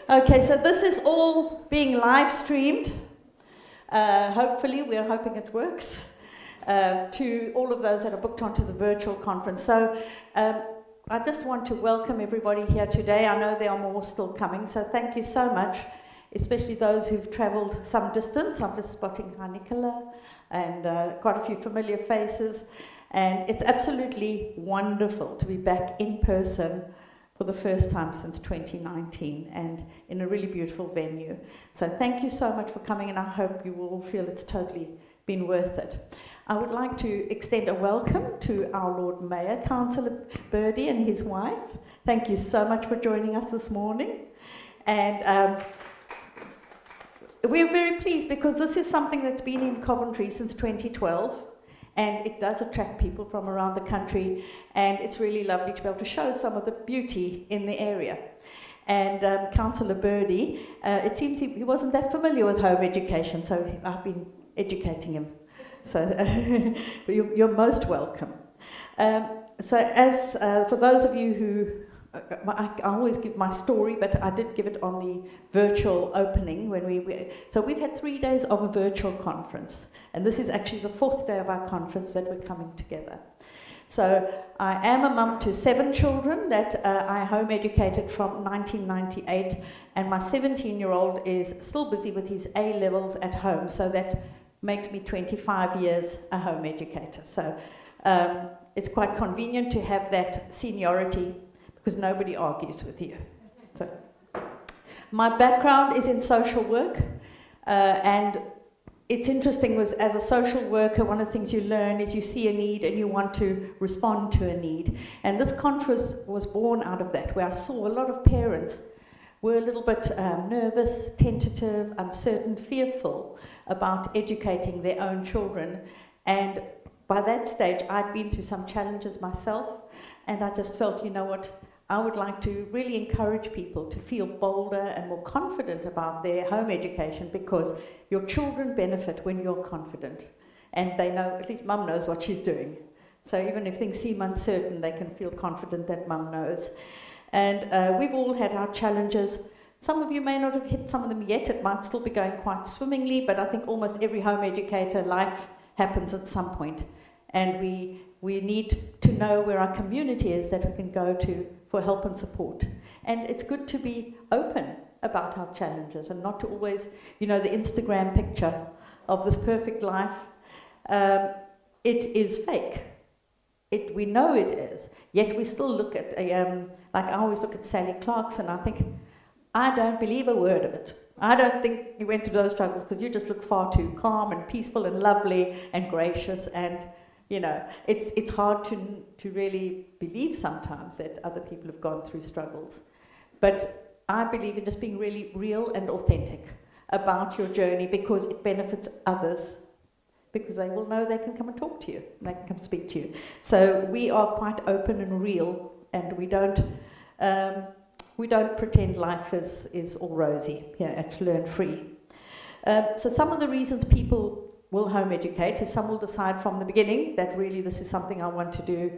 Okay, so this is all being live streamed. Hopefully, we're hoping it works. To all of those that are booked onto the virtual conference. So I just want to welcome everybody here today. I know there are more still coming, so thank you so much, especially those who've travelled some distance. I'm just spotting hi Nicola and quite a few familiar faces. And it's absolutely wonderful to be back in person for the first time since 2019 and in a really beautiful venue. So thank you so much for coming, and I hope you will all feel it's totally been worth it. I would like to extend a welcome to our Lord Mayor, Councillor Birdie and his wife. Thank you so much for joining us this morning. And we're very pleased because this is something that's been in Coventry since 2012. And it does attract people from around the country, and it's really lovely to be able to show some of the beauty in the area. And Councillor Birdie, it seems he wasn't that familiar with home education, so I've been educating him. So you're most welcome. So as for those of you who, I always give my story, but I did give it on the virtual opening when so we've had 3 days of a virtual conference. And this is actually the 4th day of our conference that we're coming together. So I am a mum to 7 children that I home educated from 1998, and my 17-year-old is still busy with his A-levels at home, so that makes me 25 years a home educator. So it's quite convenient to have that seniority because nobody argues with you. So my background is in social work, and it's interesting, as a social worker, one of the things you learn is you see a need and you want to respond to a need. And this conference was born out of that, where I saw a lot of parents were a little bit nervous, tentative, uncertain, fearful about educating their own children. And by that stage, I'd been through some challenges myself, and I just felt, you know what, I would like to really encourage people to feel bolder and more confident about their home education, because your children benefit when you're confident and they know, at least mum knows what she's doing. So even if things seem uncertain, they can feel confident that mum knows. And we've all had our challenges. Some of you may not have hit some of them yet. It might still be going quite swimmingly, but I think almost every home educator, life happens at some point. And we need to know where our community is that we can go to for help and support. And it's good to be open about our challenges and not to always, the Instagram picture of this perfect life. It is fake. We know it is. Yet we still look at, like I always look at Sally Clarkson, I think, I don't believe a word of it. I don't think you went through those struggles because you just look far too calm and peaceful and lovely and gracious, and it's hard to really believe sometimes that other people have gone through struggles. But I believe in just being really real and authentic about your journey, because it benefits others, because they will know they can come and talk to you, they can come speak to you. So we are quite open and real, and we don't pretend life is all rosy here at Learn Free. So some of the reasons people will home educate is some will decide from the beginning that really this is something I want to do.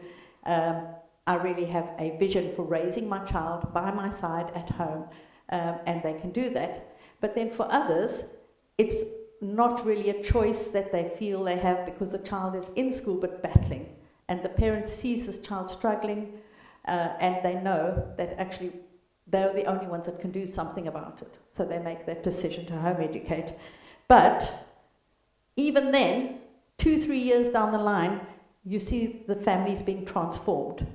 I really have a vision for raising my child by my side at home, and they can do that. But then for others, it's not really a choice that they feel they have because the child is in school but battling, and the parent sees this child struggling, and they know that actually they're the only ones that can do something about it. So they make that decision to home educate. But even then, 2-3 years down the line, you see the families being transformed.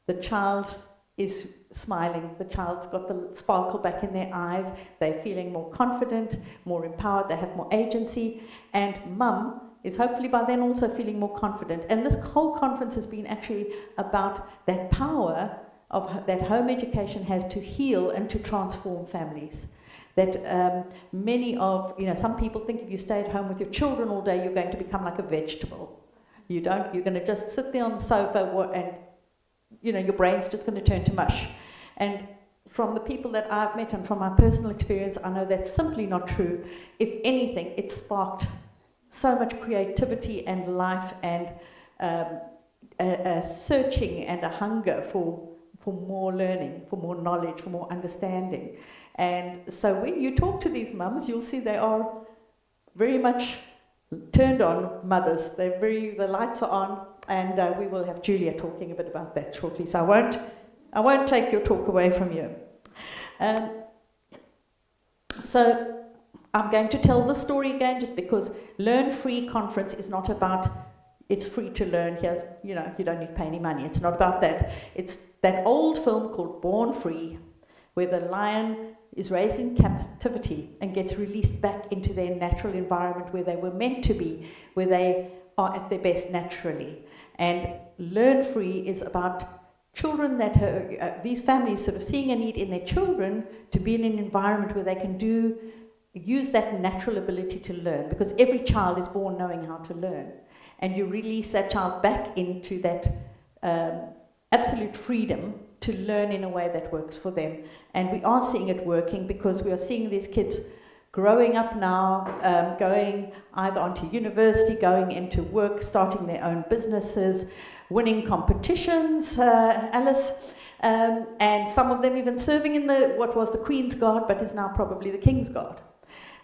The child is smiling, the child's got the sparkle back in their eyes, they're feeling more confident, more empowered, they have more agency, and mum is hopefully by then also feeling more confident. And this whole conference has been actually about that power that home education has to heal and to transform families. That many of, some people think if you stay at home with your children all day, you're going to become like a vegetable. You're going to just sit there on the sofa and, your brain's just going to turn to mush. And from the people that I've met and from my personal experience, I know that's simply not true. If anything, it sparked so much creativity and life and a searching and a hunger for for more learning, for more knowledge, for more understanding. And so when you talk to these mums, you'll see they are very much turned on mothers. The lights are on, and we will have Julia talking a bit about that shortly. So I won't take your talk away from you. So I'm going to tell the story again, just because Learn Free Conference is not about it's free to learn. Here's, you don't need to pay any money. It's not about that. It's that old film called Born Free, where the lion is raised in captivity and gets released back into their natural environment where they were meant to be, where they are at their best naturally. And Learn Free is about children that these families sort of seeing a need in their children to be in an environment where they can use that natural ability to learn, because every child is born knowing how to learn. And you release that child back into that absolute freedom to learn in a way that works for them. And we are seeing it working, because we are seeing these kids growing up now, going either onto university, going into work, starting their own businesses, winning competitions, Alice, and some of them even serving in what was the Queen's Guard, but is now probably the King's Guard.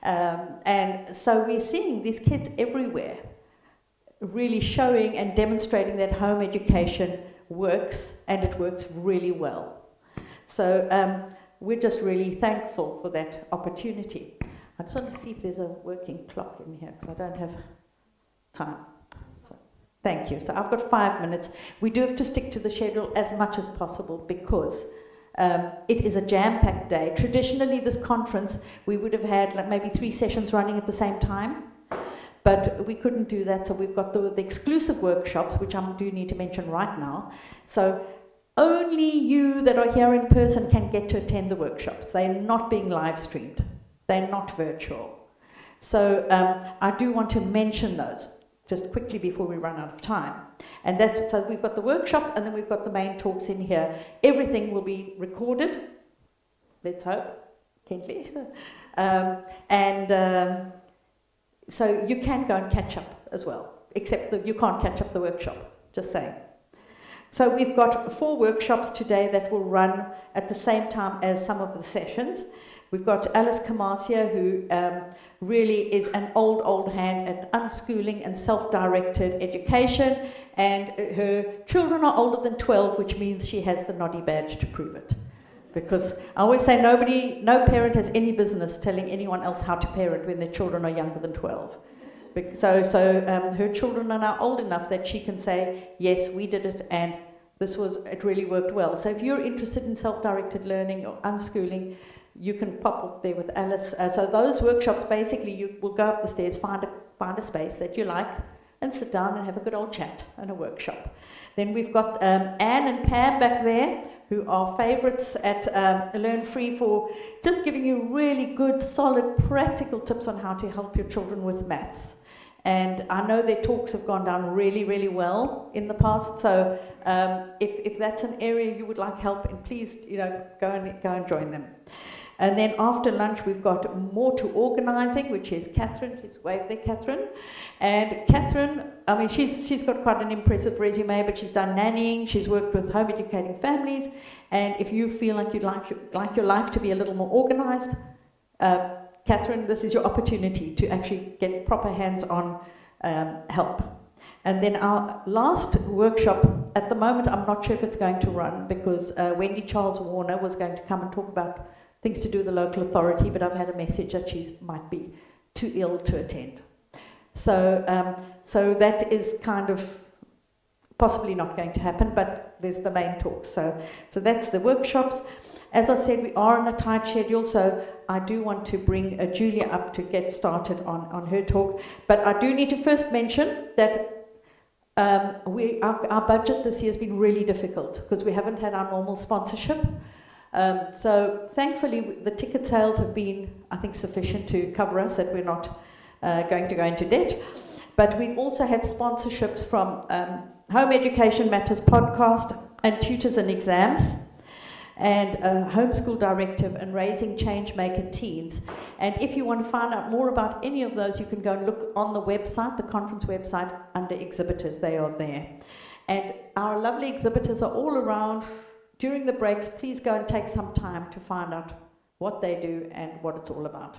And so we're seeing these kids everywhere, really showing and demonstrating that home education works, and it works really well. So we're just really thankful for that opportunity. I just want to see if there's a working clock in here, because I don't have time. So, thank you. So I've got 5 minutes. We do have to stick to the schedule as much as possible, because it is a jam-packed day. Traditionally, this conference, we would have had like maybe 3 sessions running at the same time. But we couldn't do that, so we've got the exclusive workshops, which I do need to mention right now. So only you that are here in person can get to attend the workshops. They're not being live streamed. They're not virtual. So I do want to mention those just quickly before we run out of time. And so we've got the workshops, and then we've got the main talks in here. Everything will be recorded, let's hope, Kentley. So you can go and catch up as well, except that you can't catch up the workshop, just saying. So we've got 4 workshops today that will run at the same time as some of the sessions. We've got Alice Kamasia, who really is an old hand at unschooling and self-directed education, and her children are older than 12, which means she has the Noddy badge to prove it. Because I always say no parent has any business telling anyone else how to parent when their children are younger than 12. So her children are now old enough that she can say, yes, we did it, and it really worked well. So if you're interested in self-directed learning or unschooling, you can pop up there with Alice. So those workshops, basically, you will go up the stairs, find a space that you like, and sit down and have a good old chat and a workshop. Then we've got Anne and Pam back there, who are favourites at Learn Free for just giving you really good, solid, practical tips on how to help your children with maths. And I know their talks have gone down really, really well in the past. So if that's an area you would like help in, please go and join them. And then after lunch, we've got More to Organising, which is Catherine. She's waved there, Catherine. And Catherine, I mean, she's got quite an impressive resume, but she's done nannying. She's worked with home educating families. And if you feel like you'd like your life to be a little more organised, Catherine, this is your opportunity to actually get proper hands-on help. And then our last workshop, at the moment, I'm not sure if it's going to run, because Wendy Charles Warner was going to come and talk about things to do with the local authority, but I've had a message that she might be too ill to attend. So that is kind of possibly not going to happen, but there's the main talk. So that's the workshops. As I said, we are on a tight schedule, so I do want to bring Julia up to get started on her talk. But I do need to first mention that our budget this year has been really difficult, because we haven't had our normal sponsorship. So thankfully the ticket sales have been, I think, sufficient to cover us, that we're not going to go into debt. But we've also had sponsorships from Home Education Matters podcast and Tutors and Exams, and Homeschool Directive and Raising Changemaker Teens. And if you want to find out more about any of those, you can go and look on the website, the conference website, under exhibitors. They are there. And our lovely exhibitors are all around during the breaks, please go and take some time to find out what they do and what it's all about.